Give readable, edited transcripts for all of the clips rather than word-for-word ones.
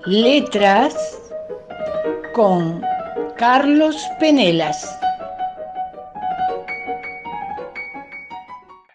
Letras con Carlos Penelas.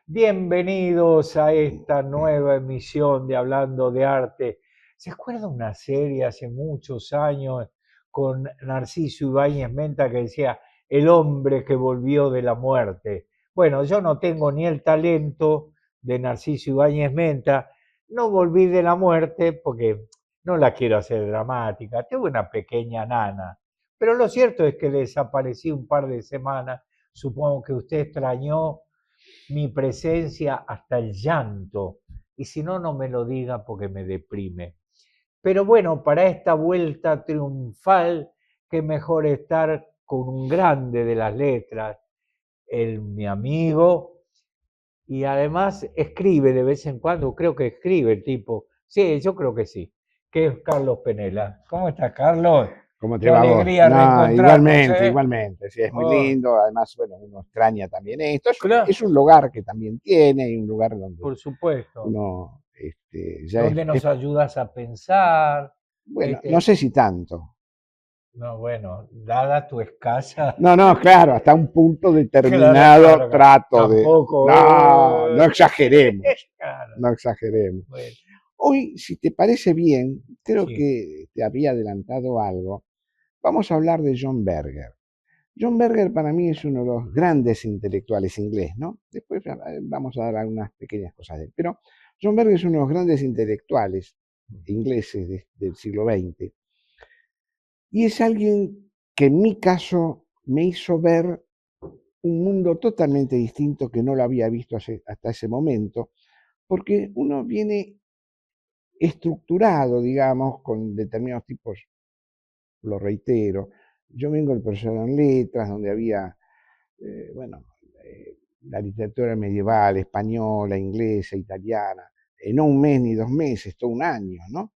Bienvenidos a esta nueva emisión de Hablando de Arte. ¿Se acuerda una serie hace muchos años con Narciso Ibáñez Menta que decía El hombre que volvió de la muerte? Bueno, yo no tengo ni el talento de Narciso Ibáñez Menta, no volví de la muerte porque no la quiero hacer dramática, tengo una pequeña nana, pero lo cierto es que desaparecí un par de semanas, supongo que usted extrañó mi presencia hasta el llanto, y si no, no me lo diga porque me deprime. Pero bueno, para esta vuelta triunfal, qué mejor estar con un grande de las letras, mi amigo, y además escribe de vez en cuando, creo que escribe el tipo, sí, yo creo que sí, que es Carlos Penela. ¿Cómo estás, Carlos? ¿Cómo te Qué va vos? alegría No, reencontrarnos, igualmente, ¿eh? igualmente. Sí, es muy Oh, lindo. Además, bueno, uno extraña también esto. claro, Es un lugar que también tiene, y un lugar donde por supuesto. uno ya Donde nos ayudas a pensar. bueno, no Este, sé si tanto. no, bueno, dada tu escasa, No, no, claro, hasta un punto claro, determinado claro, trato de. tampoco, No, no exageremos, claro, no exageremos. bueno, Hoy, si te parece bien, creo sí, que te había adelantado algo. Vamos a hablar de John Berger. John Berger para mí es uno de los grandes intelectuales inglés, ¿no? Después vamos a dar algunas pequeñas cosas de él. Pero John Berger es uno de los grandes intelectuales ingleses del siglo XX. Y es alguien que en mi caso me hizo ver un mundo totalmente distinto que no lo había visto hasta ese momento, porque uno viene estructurado, digamos, con determinados tipos, lo reitero. Yo vengo del profesor en letras, donde había bueno, la literatura medieval, española, inglesa, italiana, no un mes ni 2 meses, todo un año, ¿no?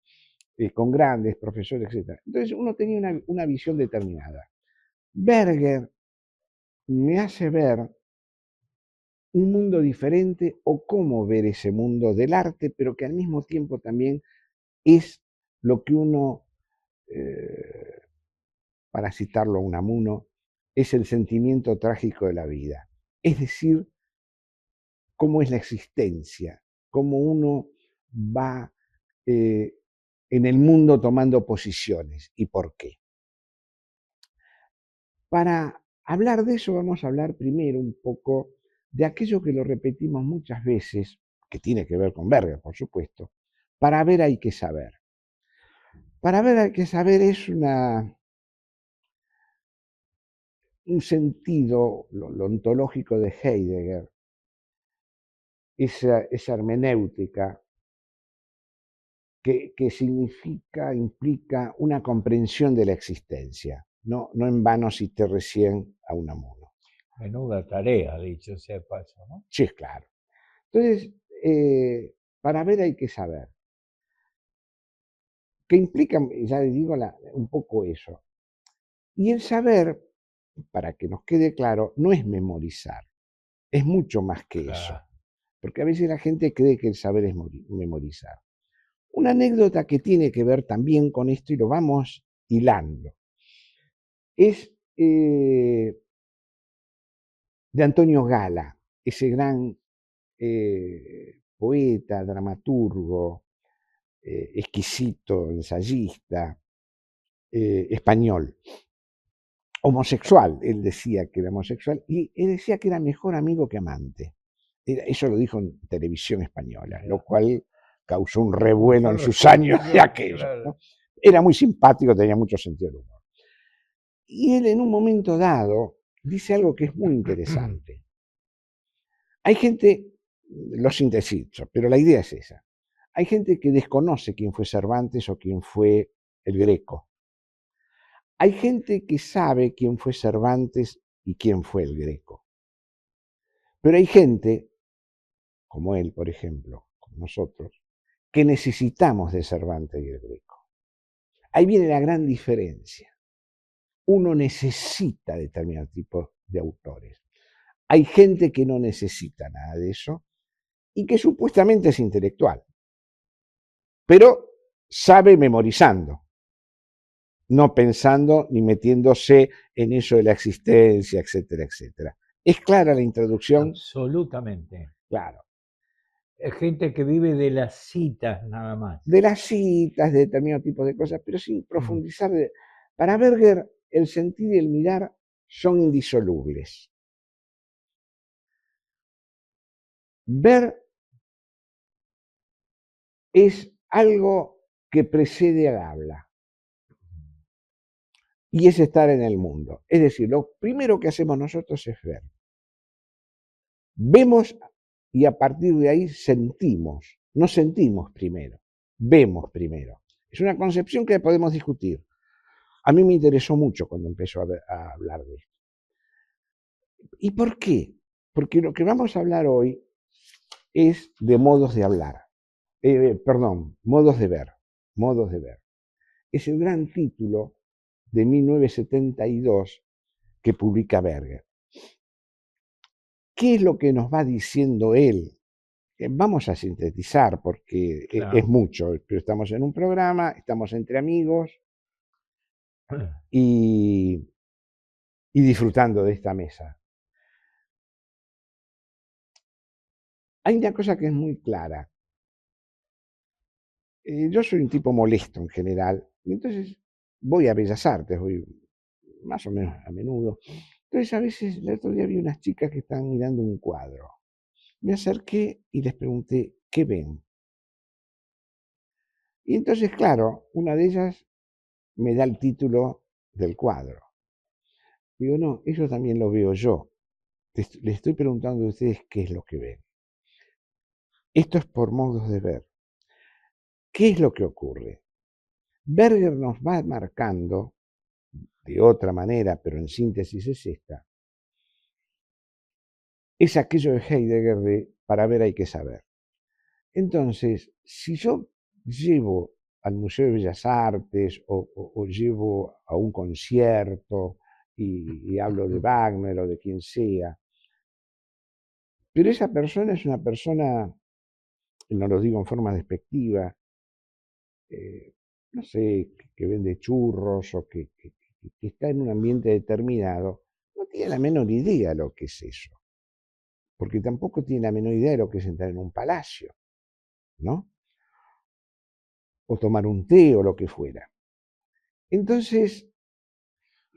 Con grandes profesores, etc. Entonces uno tenía una visión determinada. Berger me hace ver un mundo diferente o cómo ver ese mundo del arte, pero que al mismo tiempo también es lo que uno, eh, para citarlo a Unamuno, es el sentimiento trágico de la vida. Es decir, cómo es la existencia, cómo uno va eh, en el mundo tomando posiciones y por qué. Para hablar de eso vamos a hablar primero un poco de aquello que lo repetimos muchas veces, que tiene que ver con Berger, por supuesto. Para ver hay que saber. Para ver hay que saber es un sentido, lo ontológico de Heidegger, esa hermenéutica que significa, implica una comprensión de la existencia. No en vano cité recién a Unamuno. menuda tarea, dicho sea de paso, ¿no? Sí, es claro. Entonces, para ver hay que saber. ¿Qué implica? Ya les digo un poco eso. Y el saber, para que nos quede claro, no es memorizar, es mucho más que eso. Claro. Porque a veces la gente cree que el saber es memorizar. Una anécdota que tiene que ver también con esto y lo vamos hilando. Es de Antonio Gala, ese gran poeta, dramaturgo, exquisito, ensayista, español, homosexual. Él decía que era homosexual y él decía que era mejor amigo que amante. Eso lo dijo en televisión española, lo cual causó un revuelo en sus años de aquello, Claro. ¿no? Era muy simpático, tenía mucho sentido del humor. Y él en un momento dado dice algo que es muy interesante. Hay gente, lo sintetizo, pero la idea es esa. Hay gente que desconoce quién fue Cervantes o quién fue el Greco. Hay gente que sabe quién fue Cervantes y quién fue el Greco. Pero hay gente, como él, por ejemplo, como nosotros, que necesitamos de Cervantes y el Greco. Ahí viene la gran diferencia. Uno necesita determinado tipo de autores. Hay gente que no necesita nada de eso y que supuestamente es intelectual. Pero sabe memorizando, no pensando ni metiéndose en eso de la existencia, etcétera, etcétera. ¿Es clara la introducción? Absolutamente. Claro. Es gente que vive de las citas nada más. De las citas, de determinado tipo de cosas, pero sin profundizar. Para Berger, el sentir y el mirar son indisolubles. Ver es algo que precede al habla y es estar en el mundo. Es decir, lo primero que hacemos nosotros es ver. Vemos y a partir de ahí sentimos. No sentimos primero, vemos primero. Es una concepción que podemos discutir. A mí me interesó mucho cuando empezó a hablar de esto. ¿Y por qué? Porque lo que vamos a hablar hoy es de modos de hablar. Perdón, modos de ver. Modos de ver. Es el gran título de 1972 que publica Berger. ¿Qué es lo que nos va diciendo él? Vamos a sintetizar porque Claro. es mucho, pero estamos en un programa, estamos entre amigos y disfrutando de esta mesa. Hay una cosa que es muy clara. Yo soy un tipo molesto en general, y entonces voy a Bellas Artes, voy más o menos a menudo. Entonces a veces, el otro día vi unas chicas que estaban mirando un cuadro. Me acerqué y les pregunté, ¿qué ven? Y entonces, claro, una de ellas me da el título del cuadro. Digo, no, eso también lo veo yo. Les estoy preguntando a ustedes qué es lo que ven. Esto es por modos de ver. ¿Qué es lo que ocurre? Berger nos va marcando, de otra manera, pero en síntesis es esta, es aquello de Heidegger de para ver hay que saber. Entonces, si yo llevo al Museo de Bellas Artes o llevo a un concierto y hablo de Wagner o de quien sea, pero esa persona es una persona, no lo digo en forma despectiva, no sé, que vende churros o que está en un ambiente determinado, no tiene la menor idea de lo que es eso, porque tampoco tiene la menor idea de lo que es entrar en un palacio, ¿no? O tomar un té o lo que fuera. Entonces,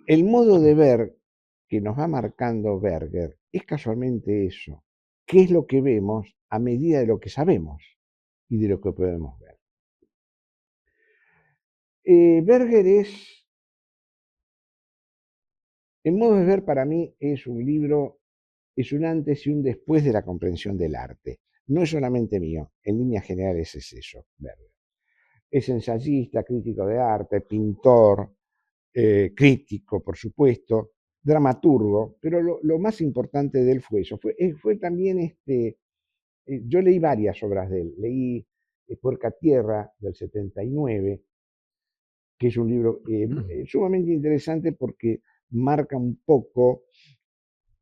el modo de ver que nos va marcando Berger es casualmente eso. ¿Qué es lo que vemos a medida de lo que sabemos y de lo que podemos ver? Berger es, en modo de ver para mí es un libro, es un antes y un después de la comprensión del arte. No es solamente mío, en líneas generales es eso, Berger. Es ensayista, crítico de arte, pintor, crítico, por supuesto, dramaturgo, pero lo más importante de él fue eso. Fue también yo leí varias obras de él. Leí Puerca Tierra del 79, que es un libro sumamente interesante porque marca un poco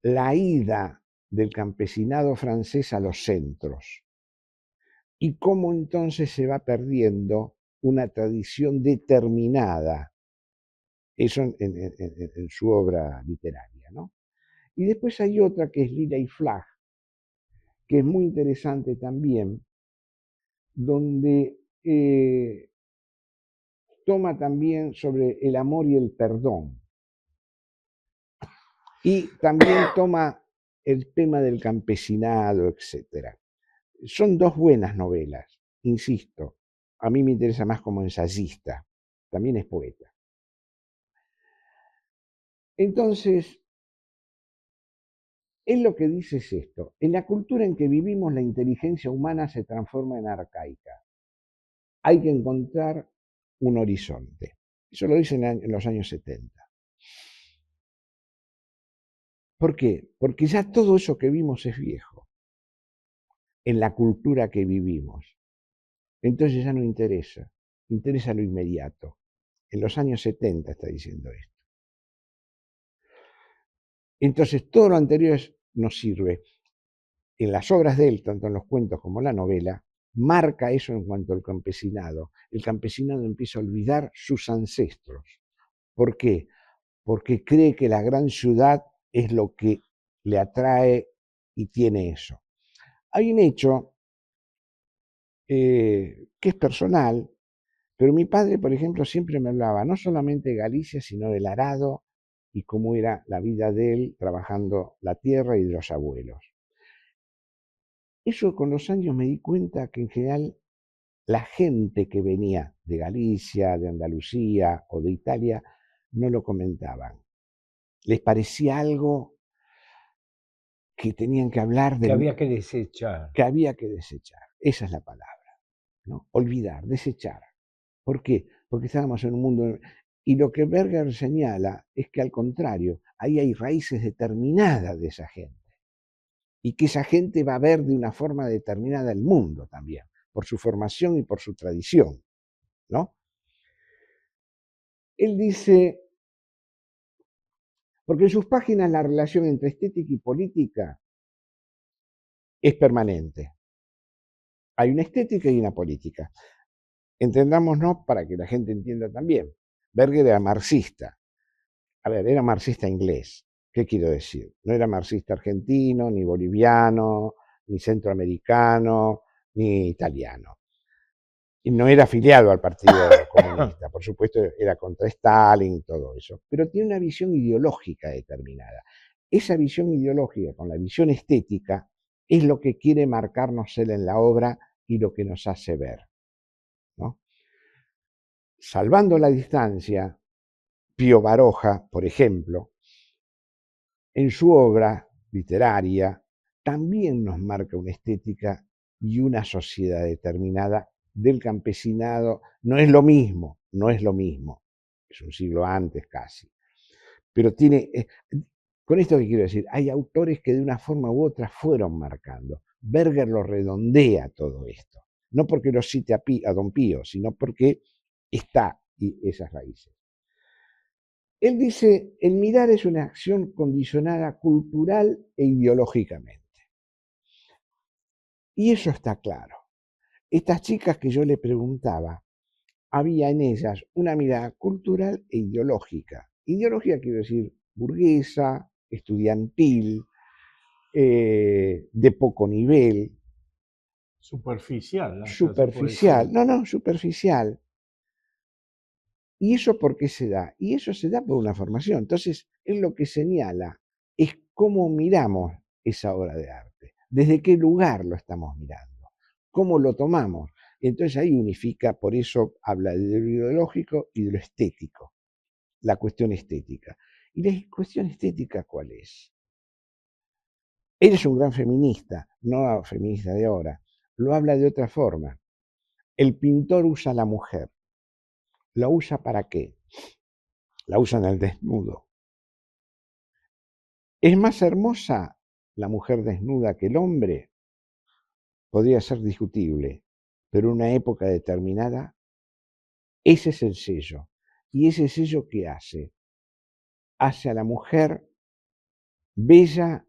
la ida del campesinado francés a los centros y cómo entonces se va perdiendo una tradición determinada. Eso en su obra literaria, ¿no? Y después hay otra que es Lila y Flagg, que es muy interesante también, donde toma también sobre el amor y el perdón. Y también toma el tema del campesinado, etc. Son dos buenas novelas, insisto. A mí me interesa más como ensayista, también es poeta. Entonces, él lo que dice es esto: en la cultura en que vivimos la inteligencia humana se transforma en arcaica. Hay que encontrar un horizonte. Eso lo dice en los años 70. ¿Por qué? Porque ya todo eso que vimos es viejo en la cultura que vivimos. Entonces ya no interesa, interesa lo inmediato. En los años 70 está diciendo esto. Entonces todo lo anterior nos sirve. En las obras de él, tanto en los cuentos como en la novela, marca eso en cuanto al campesinado. El campesinado empieza a olvidar sus ancestros. ¿Por qué? Porque cree que la gran ciudad es lo que le atrae y tiene eso. Hay un hecho que es personal, pero mi padre, por ejemplo, siempre me hablaba no solamente de Galicia, sino del arado y cómo era la vida de él trabajando la tierra y de los abuelos. Eso con los años me di cuenta que en general la gente que venía de Galicia, de Andalucía o de Italia no lo comentaban. Les parecía algo que tenían que hablar de... Que había que desechar. Que había que desechar. Esa es la palabra, ¿no? Olvidar, desechar. ¿Por qué? Porque estábamos en un mundo... Y lo que Berger señala es que al contrario, ahí hay raíces determinadas de esa gente. Y que esa gente va a ver de una forma determinada el mundo también, por su formación y por su tradición, ¿no? Él dice, porque en sus páginas la relación entre estética y política es permanente. Hay una estética y una política. Entendámonos para que la gente entienda también. Berger era marxista. A ver, era marxista inglés. ¿Qué quiero decir? No era marxista argentino, ni boliviano, ni centroamericano, ni italiano. Y no era afiliado al Partido Comunista, por supuesto era contra Stalin y todo eso, pero tiene una visión ideológica determinada. Esa visión ideológica con la visión estética es lo que quiere marcarnos él en la obra y lo que nos hace ver, ¿no? Salvando la distancia, Pío Baroja, por ejemplo, en su obra literaria también nos marca una estética y una sociedad determinada del campesinado. No es lo mismo, es un siglo antes casi, pero tiene, con esto que quiero decir, hay autores que de una forma u otra fueron marcando. Berger lo redondea todo esto, no porque lo cite a Don Pío, sino porque está esas raíces. Él dice, el mirar es una acción condicionada cultural e ideológicamente. Y eso está claro. Estas chicas que yo le preguntaba, había en ellas una mirada cultural e ideológica. Ideológica quiero decir burguesa, estudiantil, de poco nivel. Superficial. Superficial. No, superficial. ¿Y eso por qué se da? Y eso se da por una formación. Entonces, él lo que señala es cómo miramos esa obra de arte, desde qué lugar lo estamos mirando, cómo lo tomamos. Entonces ahí unifica, por eso habla de lo ideológico y de lo estético, la cuestión estética. ¿Y la cuestión estética cuál es? Él es un gran feminista, no feminista de ahora, lo habla de otra forma. El pintor usa a la mujer. ¿La usa para qué? La usa en el desnudo. ¿Es más hermosa la mujer desnuda que el hombre? Podría ser discutible, pero en una época determinada, ese es el sello. ¿Y ese sello qué hace? Hace a la mujer bella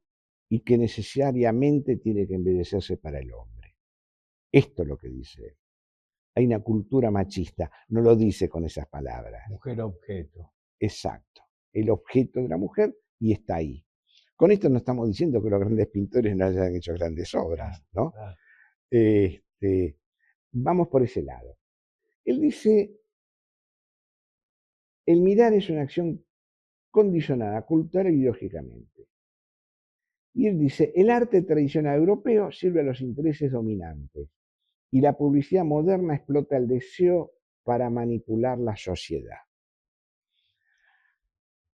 y que necesariamente tiene que embellecerse para el hombre. Esto es lo que dice él. Hay una cultura machista, no lo dice con esas palabras. Mujer objeto. Exacto, el objeto de la mujer y está ahí. Con esto no estamos diciendo que los grandes pintores no hayan hecho grandes obras, ¿no? Vamos por ese lado. Él dice, el mirar es una acción condicionada cultural e ideológicamente. Y él dice, el arte tradicional europeo sirve a los intereses dominantes y la publicidad moderna explota el deseo para manipular la sociedad.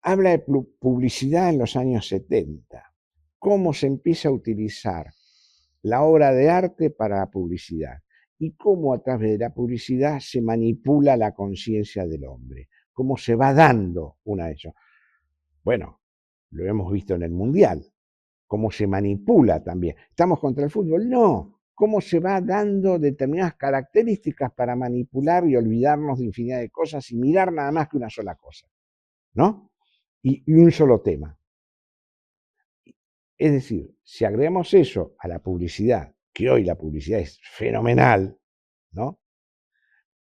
Habla de publicidad en los años 70, cómo se empieza a utilizar la obra de arte para la publicidad y cómo a través de la publicidad se manipula la conciencia del hombre, cómo se va dando una de ellas. Bueno, lo hemos visto en el Mundial, cómo se manipula también. ¿Estamos contra el fútbol? No, cómo se va dando determinadas características para manipular y olvidarnos de infinidad de cosas y mirar nada más que una sola cosa, ¿no? Y un solo tema. Es decir, si agregamos eso a la publicidad que hoy la publicidad es fenomenal, ¿no?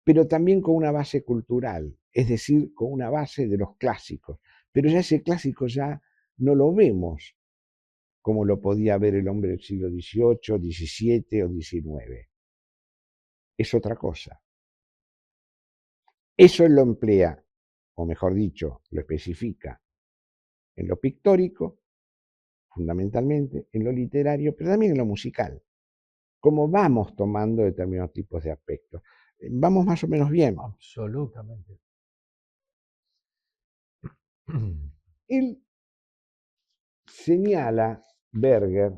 Pero también con una base cultural, es decir, con una base de los clásicos. Pero ya ese clásico ya no lo vemos como lo podía ver el hombre del siglo XVIII, XVII o XIX. Es otra cosa. Eso él lo emplea, o mejor dicho, lo especifica en lo pictórico, fundamentalmente, en lo literario, pero también en lo musical. Cómo vamos tomando determinados tipos de aspectos. Vamos más o menos bien. Absolutamente. Él señala, Berger,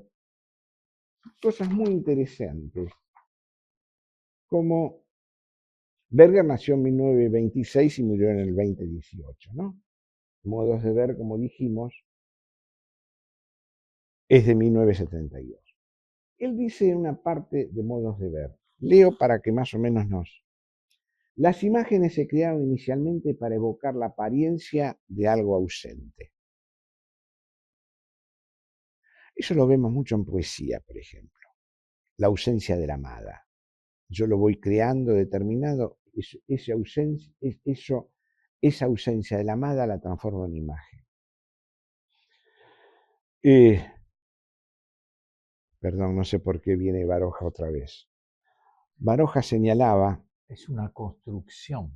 cosas muy interesantes, como Berger nació en 1926 y murió en el 2018, ¿no? Modos de ver, como dijimos, es de 1972. Él dice en una parte de Modos de ver, leo para que más o menos nos... Las imágenes se crearon inicialmente para evocar la apariencia de algo ausente. Eso lo vemos mucho en poesía, por ejemplo. La ausencia de la amada. Yo lo voy creando determinado, esa ausencia de la amada la transformo en imagen. Perdón, no sé por qué viene Baroja otra vez. Baroja señalaba... Es una construcción.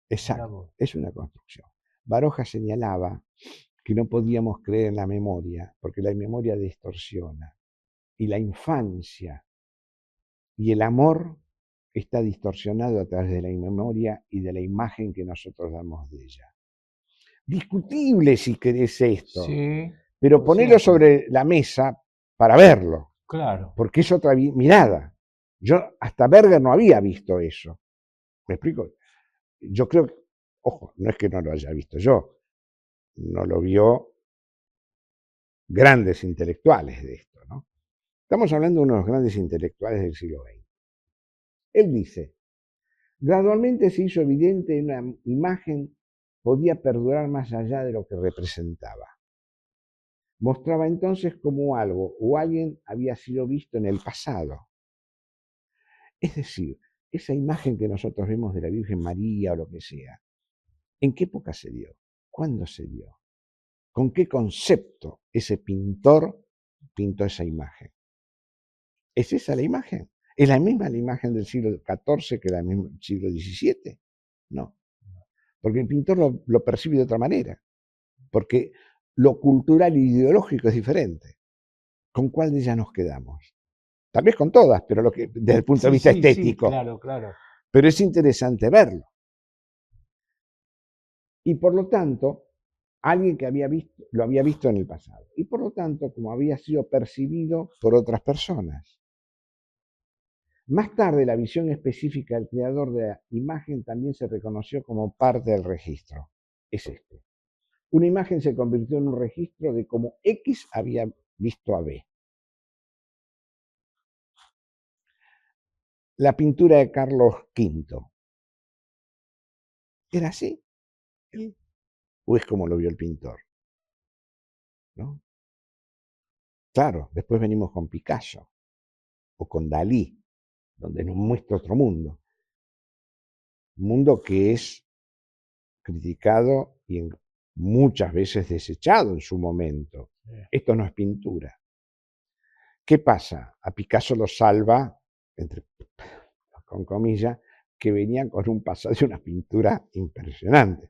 Exacto, es una construcción. Baroja señalaba que no podíamos creer en la memoria, porque la memoria distorsiona. Y la infancia y el amor está distorsionado a través de la memoria y de la imagen que nosotros damos de ella. Discutible si querés esto, Sí, pero ponelo sobre la mesa para verlo. Claro. Porque es otra mirada. Yo hasta Berger no había visto eso. ¿Me explico? Yo creo que, ojo, no es que no lo haya visto yo, no lo vio grandes intelectuales de esto, ¿no? Estamos hablando de uno de los grandes intelectuales del siglo XX. Él dice, gradualmente se hizo evidente que una imagen podía perdurar más allá de lo que representaba. Mostraba entonces cómo algo o alguien había sido visto en el pasado. Es decir, esa imagen que nosotros vemos de la Virgen María o lo que sea, ¿en qué época se dio? ¿Cuándo se dio? ¿Con qué concepto ese pintor pintó esa imagen? ¿Es esa la imagen? ¿Es la misma la imagen del siglo XIV que la misma del siglo XVII? No, porque el pintor lo percibe de otra manera, porque lo cultural e ideológico es diferente. ¿Con cuál de ellas nos quedamos? Tal vez con todas, pero desde el punto de vista estético. Sí, claro, claro. Pero es interesante verlo. Y por lo tanto, alguien que lo había visto en el pasado. Y por lo tanto, como había sido percibido por otras personas. Más tarde, la visión específica del creador de la imagen también se reconoció como parte del registro. Es este. Una imagen se convirtió en un registro de cómo X había visto a B. La pintura de Carlos V. ¿Era así? ¿O es como lo vio el pintor? ¿No? Claro, después venimos con Picasso o con Dalí, donde nos muestra otro mundo. Un mundo que es criticado y muchas veces desechado en su momento. Esto no es pintura. ¿Qué pasa? A Picasso lo salva, con comillas, que venían con un pasado de una pintura impresionante.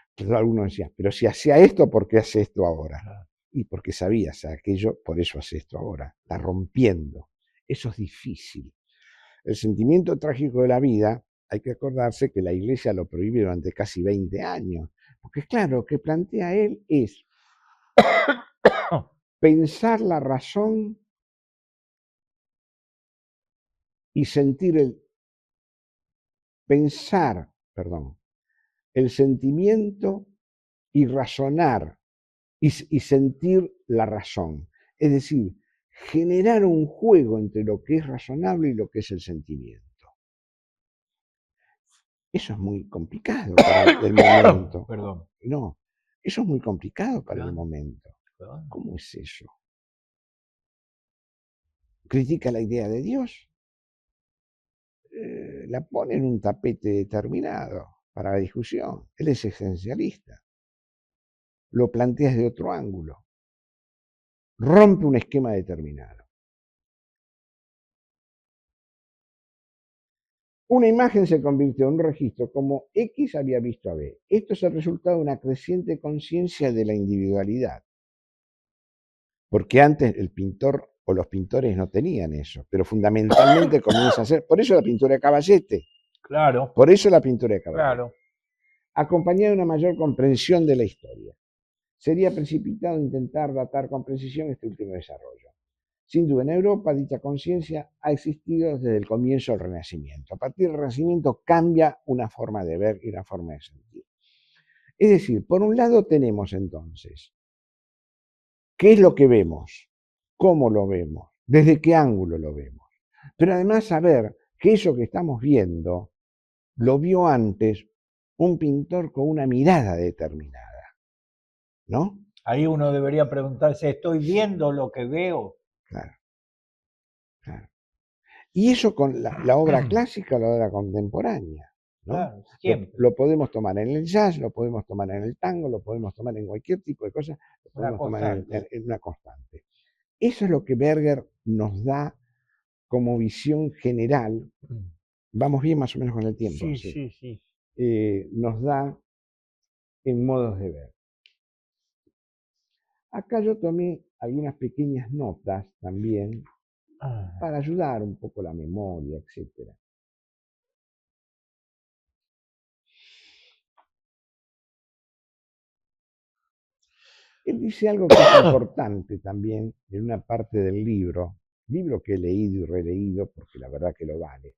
Entonces algunos decían, pero si hacía esto, ¿por qué hace esto ahora? Y porque sabía aquello, por eso hace esto ahora. Está rompiendo. Eso es difícil. El sentimiento trágico de la vida, hay que acordarse que la Iglesia lo prohíbe durante casi 20 años. Porque claro, lo que plantea él es pensar la razón y sentir el sentimiento y razonar y sentir la razón. Es decir, generar un juego entre lo que es razonable y lo que es el sentimiento. Eso es muy complicado para el momento. Perdón. No, eso es muy complicado para el momento. ¿Cómo es eso? critica la idea de Dios, la pone en un tapete determinado para la discusión. Él es esencialista, lo plantea desde otro ángulo, rompe un esquema determinado. Una imagen se convirtió en un registro como X había visto a B. Esto es el resultado de una creciente conciencia de la individualidad. Porque antes el pintor o los pintores no tenían eso, pero fundamentalmente comienza a ser. Por eso la pintura de Caballete. Claro. Por eso la pintura de Caballete. Claro. Acompañada de una mayor comprensión de la historia. Sería precipitado intentar datar con precisión este último desarrollo. Sin duda, en Europa dicha conciencia ha existido desde el comienzo del Renacimiento. A partir del Renacimiento cambia una forma de ver y una forma de sentir. Es decir, por un lado tenemos entonces, ¿qué es lo que vemos? ¿Cómo lo vemos? ¿Desde qué ángulo lo vemos? Pero además saber que eso que estamos viendo lo vio antes un pintor con una mirada determinada, ¿no? Ahí uno debería preguntarse, ¿estoy viendo lo que veo? Claro, claro. Y eso con la obra clásica, la obra contemporánea, ¿no? Claro, siempre. Lo podemos tomar en el jazz, lo podemos tomar en el tango, lo podemos tomar en cualquier tipo de cosa, lo podemos tomar en una constante. Eso es lo que Berger nos da como visión general. Vamos bien más o menos con el tiempo. Sí. Nos da en modos de ver. Acá yo tomé algunas pequeñas notas también para ayudar un poco la memoria, etc. Él dice algo que es importante también en una parte del libro que he leído y releído porque la verdad que lo vale.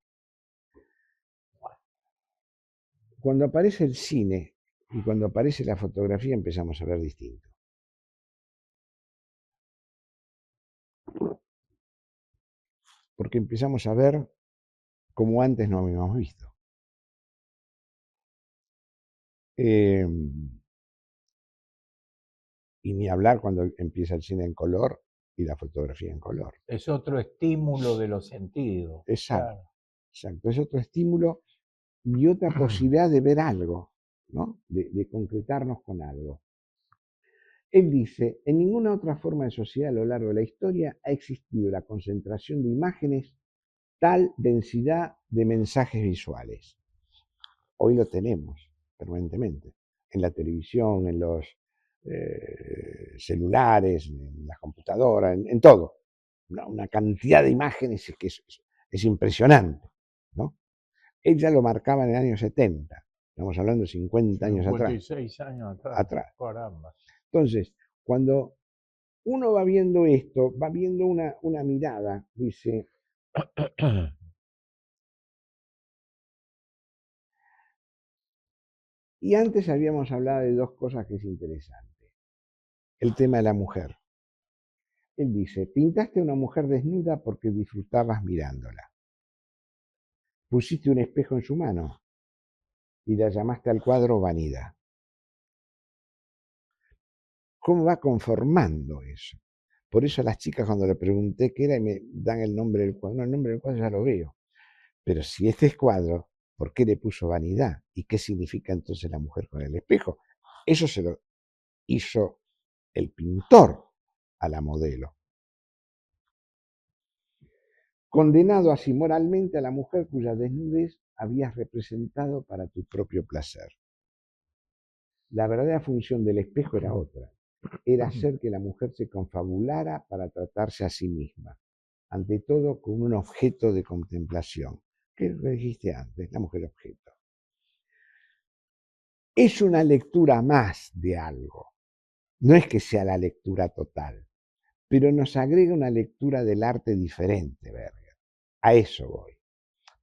Cuando aparece el cine y cuando aparece la fotografía empezamos a ver distinto. Porque empezamos a ver como antes no habíamos visto. Y ni hablar cuando empieza el cine en color y la fotografía en color. Es otro estímulo de los sentidos. Exacto, Claro. exacto. Es otro estímulo y otra posibilidad de ver algo, ¿no? De concretarnos con algo. Él dice, en ninguna otra forma de sociedad a lo largo de la historia ha existido la concentración de imágenes, tal densidad de mensajes visuales. Hoy lo tenemos permanentemente, en la televisión, en los celulares, en las computadoras, en todo. Una cantidad de imágenes que es impresionante, ¿no? Él ya lo marcaba en el año 70, estamos hablando de 50 años atrás. 56 años atrás. Caramba. Entonces, cuando uno va viendo esto, va viendo una mirada, dice, y antes habíamos hablado de dos cosas que es interesante. El tema de la mujer. Él dice, pintaste a una mujer desnuda porque disfrutabas mirándola. Pusiste un espejo en su mano y la llamaste al cuadro vanidad. ¿Cómo va conformando eso? Por eso a las chicas cuando le pregunté qué era y me dan el nombre del cuadro, no, el nombre del cuadro ya lo veo. Pero si este es cuadro, ¿por qué le puso vanidad? ¿Y qué significa entonces la mujer con el espejo? Eso se lo hizo el pintor a la modelo. Condenado así moralmente a la mujer cuya desnudez habías representado para tu propio placer. La verdadera función del espejo era otra. Era hacer que la mujer se confabulara para tratarse a sí misma, ante todo como un objeto de contemplación. ¿Qué dijiste antes? La mujer objeto. Es una lectura más de algo. No es que sea la lectura total, pero nos agrega una lectura del arte diferente, Berger. A eso voy.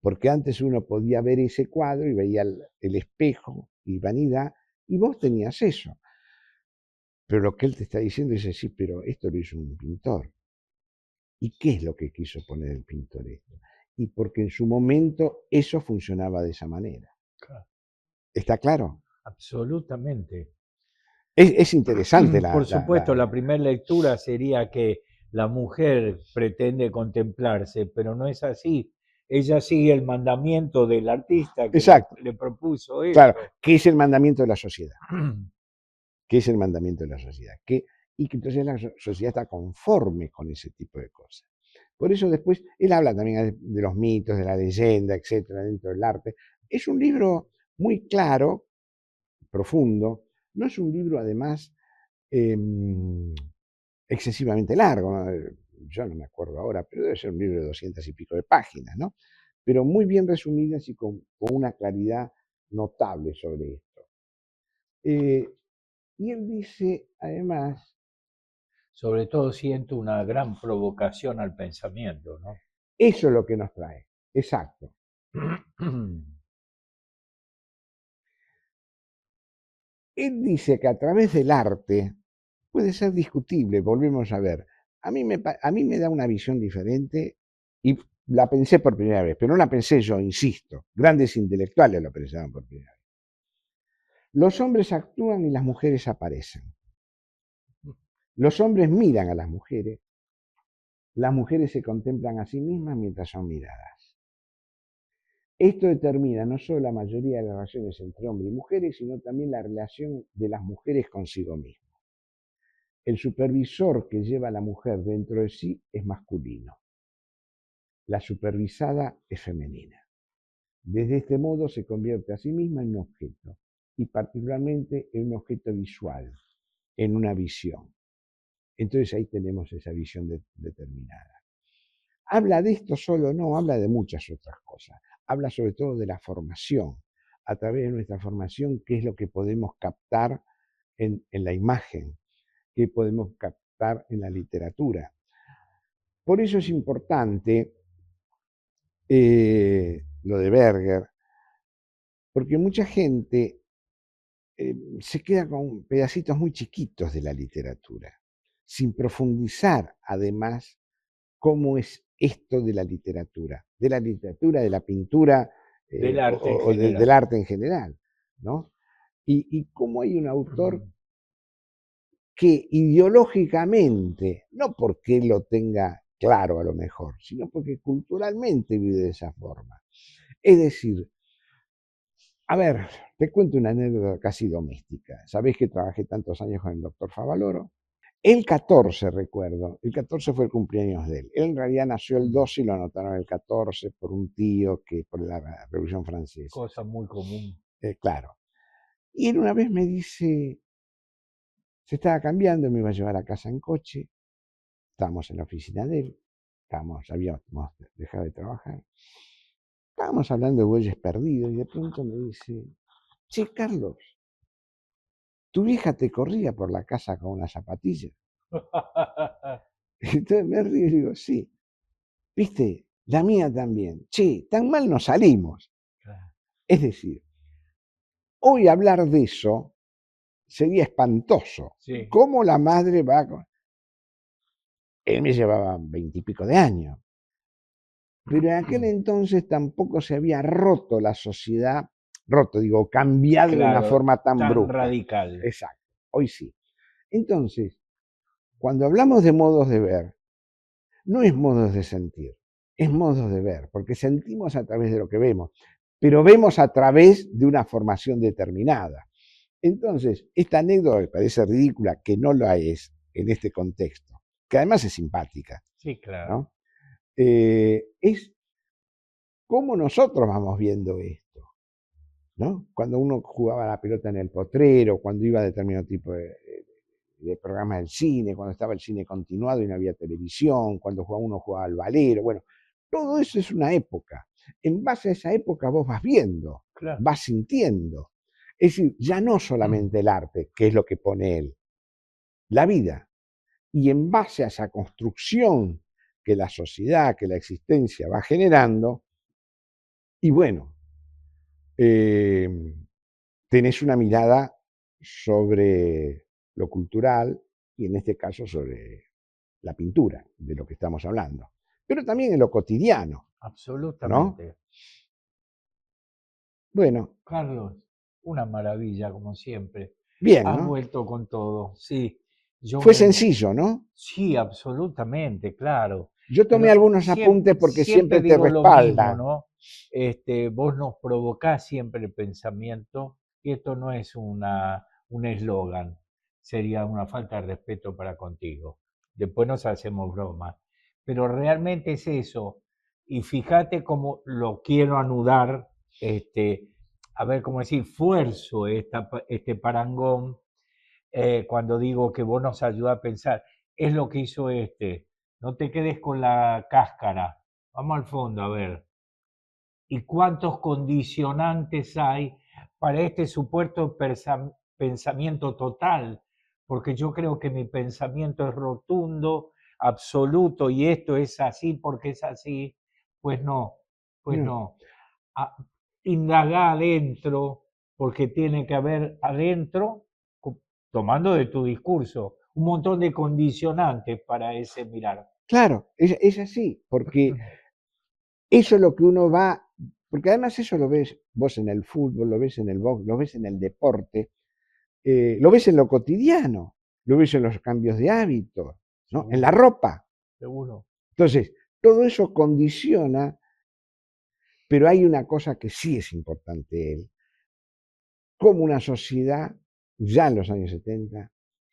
Porque antes uno podía ver ese cuadro y veía el espejo y vanidad, y vos tenías eso. Pero lo que él te está diciendo es, sí, pero esto lo hizo un pintor. ¿Y qué es lo que quiso poner el pintor esto? Y porque en su momento eso funcionaba de esa manera. Claro. ¿Está claro? Absolutamente. Es interesante Por supuesto, la primera lectura sería que la mujer pretende contemplarse, pero no es así. Ella sigue el mandamiento del artista que Exacto, le propuso claro, eso. que es el mandamiento de la sociedad. ¿Qué es el mandamiento de la sociedad? Y que entonces la sociedad está conforme con ese tipo de cosas. Por eso después, él habla también de los mitos, de la leyenda, etcétera, dentro del arte. Es un libro muy claro, profundo. No es un libro, además, excesivamente largo, ¿no? Yo no me acuerdo ahora, pero debe ser un libro de 200 y pico de páginas, ¿no? Pero muy bien resumidas y con una claridad notable sobre esto. Y él dice, además, Sobre todo siento una gran provocación al pensamiento, ¿no? eso es lo que nos trae. Exacto. Él dice que a través del arte puede ser discutible, volvemos a ver. A mí me da una visión diferente y la pensé por primera vez, pero no la pensé yo, insisto. Grandes intelectuales lo pensaban por primera vez. Los hombres actúan y las mujeres aparecen. Los hombres miran a las mujeres se contemplan a sí mismas mientras son miradas. Esto determina no solo la mayoría de las relaciones entre hombres y mujeres, sino también la relación de las mujeres consigo mismas. El supervisor que lleva a la mujer dentro de sí es masculino. La supervisada es femenina. Desde este modo se convierte a sí misma en un objeto, y particularmente en un objeto visual, en una visión. Entonces ahí tenemos esa visión determinada. Habla de esto solo, no, habla de muchas otras cosas. Habla sobre todo de la formación. A través de nuestra formación, qué es lo que podemos captar en la imagen, qué podemos captar en la literatura. Por eso es importante lo de Berger, porque mucha gente se queda con pedacitos muy chiquitos de la literatura, sin profundizar además cómo es esto de la literatura, de la pintura Del arte en o del general. arte en general, ¿no? Y cómo hay un autor que ideológicamente, no porque lo tenga claro a lo mejor, sino porque culturalmente vive de esa forma. Es decir, a ver, te cuento una anécdota casi doméstica. Sabés que trabajé tantos años con el doctor Favaloro. El 14, recuerdo, el 14 fue el cumpleaños de él. Él en realidad nació el 12 y lo anotaron el 14 por un tío que por la Revolución Francesa. Cosa muy común. Claro. Y él una vez me dice, se estaba cambiando, me iba a llevar a casa en coche, estábamos en la oficina de él, habíamos dejado de trabajar, estábamos hablando de bueyes perdidos y de pronto me dice, che, Carlos, ¿tu vieja te corría por la casa con una zapatilla? Entonces me río y digo, sí. ¿Viste? La mía también. Che, tan mal no salimos. Es decir, hoy hablar de eso sería espantoso. Sí. ¿Cómo la madre va con...? Él me llevaba 20 y pico de años. Pero en aquel entonces tampoco se había roto la sociedad, cambiado de una forma tan brusca. Radical. Exacto. Hoy sí. Entonces, cuando hablamos de modos de ver, no es modos de sentir, es modos de ver, porque sentimos a través de lo que vemos, pero vemos a través de una formación determinada. Entonces, esta anécdota que parece ridícula, que no lo es en este contexto, que además es simpática. Sí, claro. ¿No? Es cómo nosotros vamos viendo esto, ¿no? Cuando uno jugaba la pelota en el potrero, cuando iba a determinado tipo de programas del cine, cuando estaba el cine continuado y no había televisión, cuando uno jugaba al valero, bueno, todo eso es una época. En base a esa época vos vas viendo, claro, vas sintiendo. Es decir, ya no solamente el arte, que es lo que pone él, la vida. Y en base a esa construcción que la sociedad, que la existencia va generando, y bueno, tenés una mirada sobre lo cultural y en este caso sobre la pintura, de lo que estamos hablando, pero también en lo cotidiano. Absolutamente. ¿No? Bueno. Carlos, una maravilla como siempre. Bien, Has ¿no? vuelto con todo, sí. yo Fue me... sencillo, ¿no? Sí, absolutamente, claro. Yo tomé Pero algunos apuntes porque siempre te digo lo mismo, respalda. ¿no? Vos nos provocás siempre el pensamiento y esto no es un eslogan, sería una falta de respeto para contigo. Después nos hacemos bromas, pero realmente es eso. Y fíjate cómo lo quiero anudar, a ver, cómo decir, fuerzo este parangón cuando digo que vos nos ayudás a pensar. Es lo que hizo este. No te quedes con la cáscara. Vamos al fondo a ver. ¿Y cuántos condicionantes hay para este supuesto pensamiento total? Porque yo creo que mi pensamiento es rotundo, absoluto, y esto es así porque es así. Pues no, pues No, no. A- Indaga adentro, porque tiene que haber adentro, tomando de tu discurso, un montón de condicionantes para ese mirar. claro, es así, porque eso es lo que uno va, porque además eso lo ves vos en el fútbol, lo ves en el box, lo ves en el deporte, lo ves en lo cotidiano, lo ves en los cambios de hábitos, ¿no? En la Seguro, ropa. seguro. Entonces, todo eso condiciona, pero hay una cosa que sí es importante él, como una sociedad, ya en los años 70,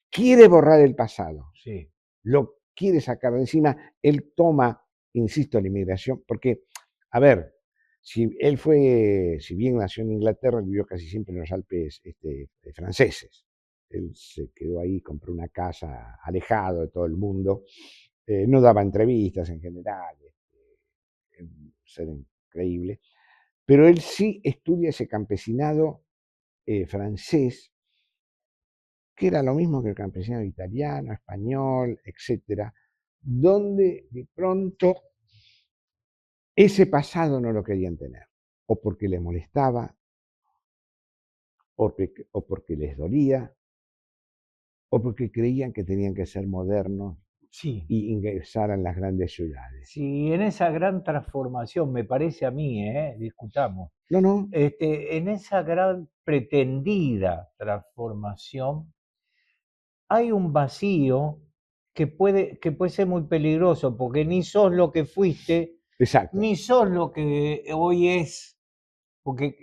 quiere borrar el pasado, Sí, lo quiere sacar de encima, él toma, insisto, la inmigración, porque, a ver, si bien nació en Inglaterra, vivió casi siempre en los Alpes franceses. Él se quedó ahí, compró una casa alejado de todo el mundo, no daba entrevistas en general, un ser increíble, pero él sí estudia ese campesinado francés, que era lo mismo que el campesinado italiano, español, etcétera, donde de pronto ese pasado no lo querían tener, o porque les molestaba, o porque les dolía, o porque creían que tenían que ser modernos sí, y ingresar en las grandes ciudades. sí, en esa gran transformación, me parece a mí, discutamos, No, no, en esa gran pretendida transformación, hay un vacío que puede ser muy peligroso, porque ni sos lo que fuiste, exacto. ni sos lo que hoy es, porque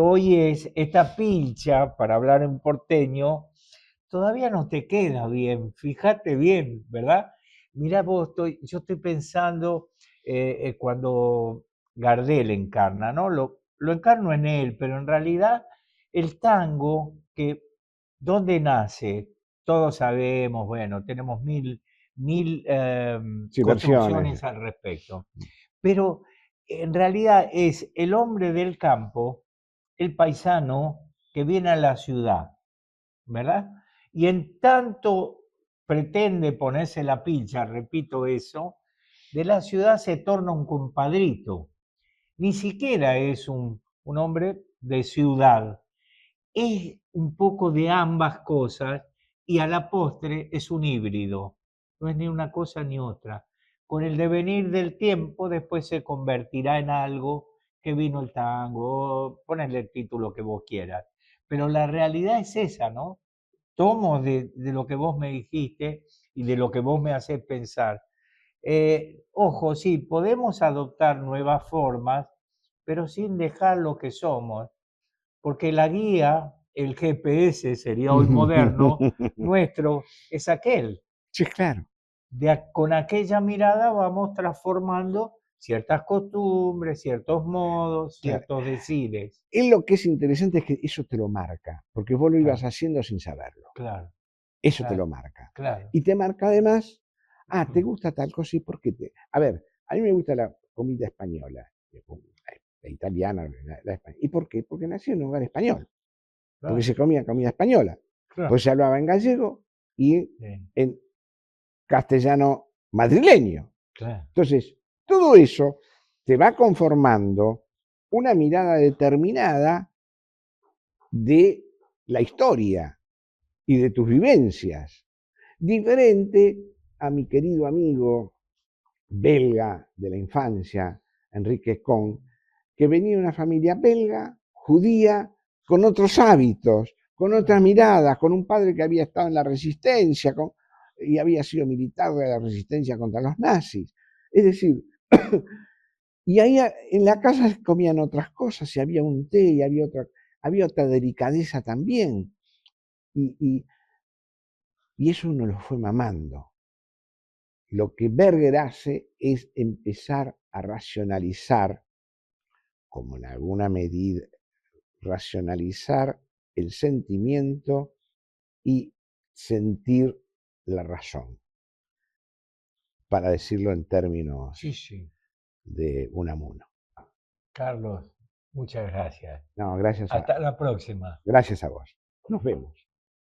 hoy es, esta pilcha, para hablar en porteño, todavía no te queda bien, fíjate bien, ¿verdad? Mirá vos, yo estoy pensando cuando Gardel encarna, ¿no? Lo encarno en él, pero en realidad el tango, que ¿dónde nace? Todos sabemos, bueno, tenemos mil Sí, versiones. construcciones al respecto, pero en realidad es el hombre del campo, el paisano que viene a la ciudad, ¿verdad? Y en tanto pretende ponerse la pilcha, repito eso, de la ciudad se torna un compadrito. Ni siquiera es un hombre de ciudad. Es un poco de ambas cosas y a la postre es un híbrido. No es ni una cosa ni otra. Con el devenir del tiempo después se convertirá en algo que vino el tango, ponele el título que vos quieras. Pero la realidad es esa, ¿no? Tomo de lo que vos me dijiste y de lo que vos me haces pensar. Ojo, sí, podemos adoptar nuevas formas, pero sin dejar lo que somos, porque la guía, el GPS sería hoy moderno, nuestro es aquel. Sí, claro. Con aquella mirada vamos transformando ciertas costumbres, ciertos modos, Claro. ciertos decides. Él lo que es interesante es que eso te lo marca, porque vos lo ibas Claro, haciendo sin saberlo. claro, Eso te lo claro, marca. claro. Y te marca además, ¿te gusta tal cosa? ¿Y por qué te...? A ver, a mí me gusta la comida española, la italiana, la española. ¿Y por qué? Porque nací en un hogar español, porque Claro, se comía comida española. Pues claro. se hablaba en gallego y Sí, en castellano madrileño. claro, Entonces, todo eso te va conformando una mirada determinada de la historia y de tus vivencias, diferente a mi querido amigo belga de la infancia, Enrique Con, que venía de una familia belga, judía, con otros hábitos, con otras miradas, con un padre que había estado en la resistencia y había sido militar de la resistencia contra los nazis. Es decir, y ahí en la casa comían otras cosas, y había un té, y había otra delicadeza también. Y eso uno lo fue mamando. Lo que Berger hace es empezar a racionalizar, como en alguna medida, racionalizar el sentimiento y sentir la razón, para decirlo en términos Sí, sí. de Unamuno. Carlos, muchas gracias. No, gracias Hasta la próxima. gracias a vos. Nos vemos.